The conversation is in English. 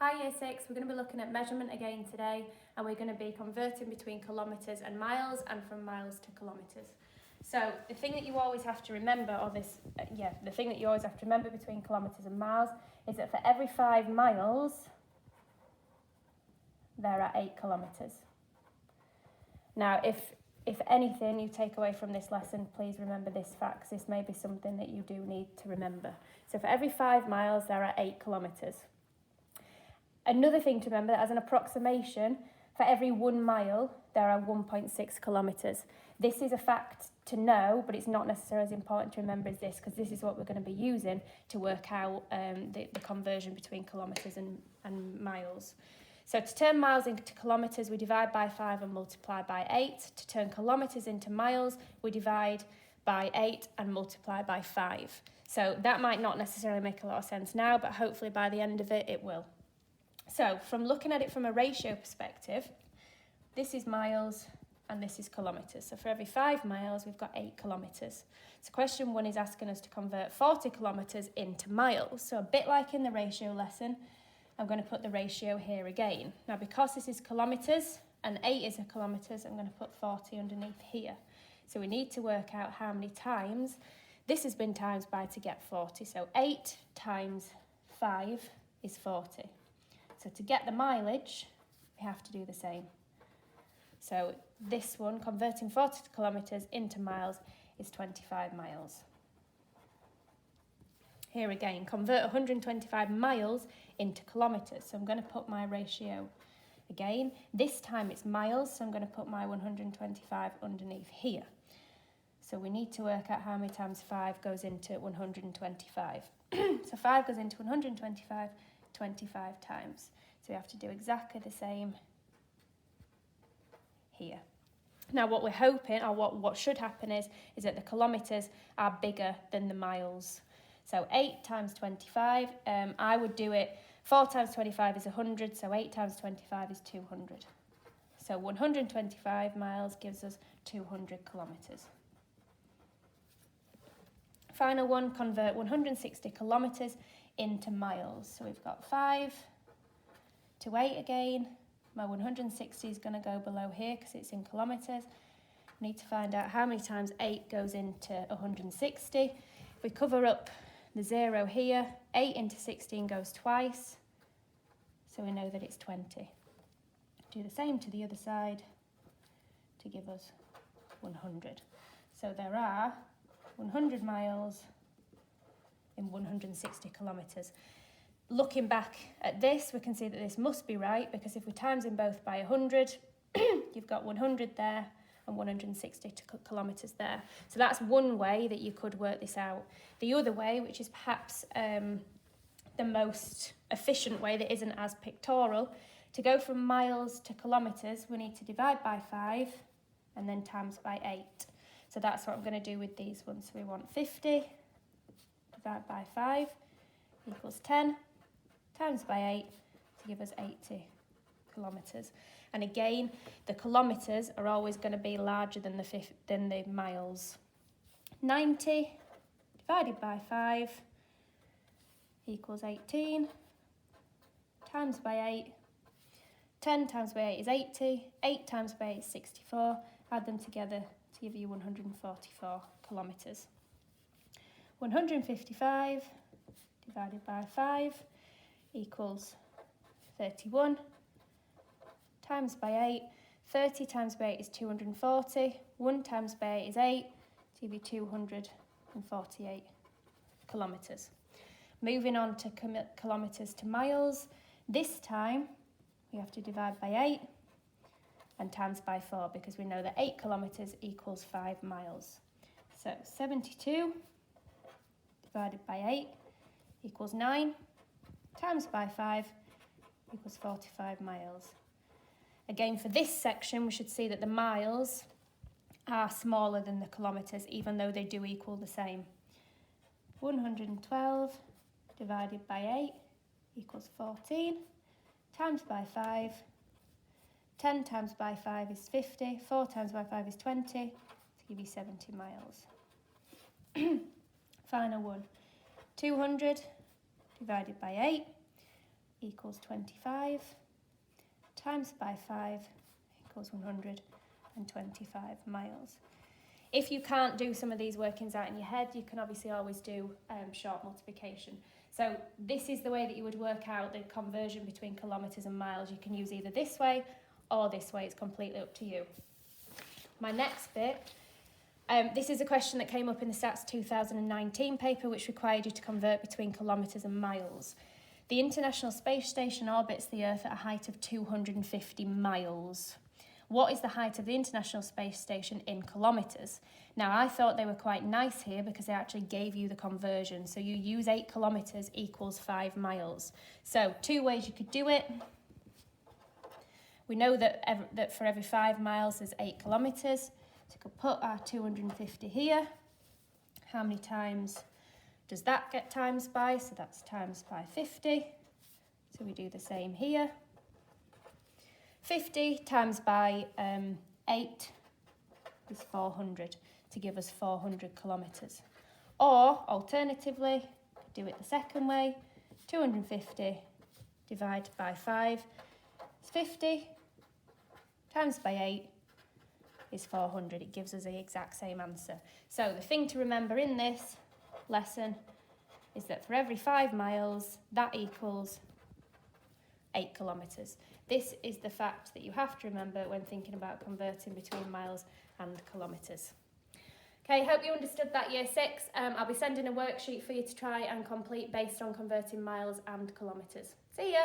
Hi Year 6, we're going to be looking at measurement again today, and we're going to be converting between kilometres and miles and from miles to kilometres. So the thing that you always have to remember, the thing that you always have to remember between kilometres and miles is that for every 5 miles, there are 8 kilometres. Now, if anything you take away from this lesson, please remember this fact, 'cause this may be something that you do need to remember. So for every 5 miles, there are 8 kilometres. Another thing to remember, as an approximation, for every 1 mile, there are 1.6 kilometres. This is a fact to know, but it's not necessarily as important to remember as this, because this is what we're going to be using to work out the conversion between kilometres and miles. So to turn miles into kilometres, we divide by 5 and multiply by 8. To turn kilometres into miles, we divide by 8 and multiply by 5. So that might not necessarily make a lot of sense now, but hopefully by the end of it, it will. So from looking at it from a ratio perspective, this is miles and this is kilometres. So for every 5 miles, we've got 8 kilometres. So question 1 is asking us to convert 40 kilometres into miles. So a bit like in the ratio lesson, I'm going to put the ratio here again. Now, because this is kilometres and 8 is a kilometres, I'm going to put 40 underneath here. So we need to work out how many times this has been times by to get 40. So 8 times 5 is 40. So to get the mileage, we have to do the same. So this one, converting 40 kilometres into miles, is 25 miles. Here again, convert 125 miles into kilometres. So I'm going to put my ratio again. This time it's miles, so I'm going to put my 125 underneath here. So we need to work out how many times 5 goes into 125. So 5 goes into 125 25 times. So we have to do exactly the same here. Now what we're hoping, or what should happen is that the kilometres are bigger than the miles. So 8 times 25, I would do it, 4 times 25 is 100, so 8 times 25 is 200. So 125 miles gives us 200 kilometres. Final one, convert 160 kilometres into miles. So we've got 5 to 8 again. My 160 is going to go below here because it's in kilometres. We need to find out how many times 8 goes into 160. If we cover up the 0 here, 8 into 16 goes twice, so we know that it's 20. Do the same to the other side to give us 100. So there are 100 miles in 160 kilometres. Looking back at this, we can see that this must be right, because if we times them both by 100, you've got 100 there and 160 kilometres there. So that's one way that you could work this out. The other way, which is perhaps the most efficient way that isn't as pictorial, to go from miles to kilometres, we need to divide by 5 and then times by 8. So that's what I'm going to do with these ones. So we want 50 divided by 5 equals 10 times by 8 to give us 80 kilometres. And again, the kilometres are always going to be larger than the miles. 90 divided by 5 equals 18 times by 8. 10 times by 8 is 80. 8 times by 8 is 64. Add them together to give you 144 kilometres. 155 divided by 5 equals 31 times by 8. 30 times by 8 is 240. 1 times by 8 is 8. To give you 248 kilometres. Moving on to kilometres to miles. This time we have to divide by 8 and times by 4, because we know that 8 kilometres equals 5 miles. So 72 divided by 8 equals 9 times by 5 equals 45 miles. Again, for this section, we should see that the miles are smaller than the kilometres, even though they do equal the same. 112 divided by 8 equals 14 times by 5. 10 times by 5 is 50. 4 times by 5 is 20, to give you 70 miles. Final one. 200 divided by 8 equals 25 times by 5 equals 125 miles. If you can't do some of these workings out in your head, you can obviously always do short multiplication. So this is the way that you would work out the conversion between kilometres and miles. You can use either this way or this way. It's completely up to you. My next bit, this is a question that came up in the Stats 2019 paper, which required you to convert between kilometres and miles. The International Space Station orbits the Earth at a height of 250 miles. What is the height of the International Space Station in kilometres? Now, I thought they were quite nice here because they actually gave you the conversion. So you use 8 kilometres equals 5 miles. So 2 ways you could do it. We know that for every 5 miles there's 8 kilometres. So we could put our 250 here. How many times does that get times by? So that's times by 50. So we do the same here. 50 times by 8 is 400 to give us 400 kilometres. Or, alternatively, do it the second way, 250 divided by 5 is 50 times by 8 is 400. It gives us the exact same answer. So the thing to remember in this lesson is that for every 5 miles, that equals 8 kilometres. This is the fact that you have to remember when thinking about converting between miles and kilometres. Okay, hope you understood that year 6. I'll be sending a worksheet for you to try and complete based on converting miles and kilometres. See ya!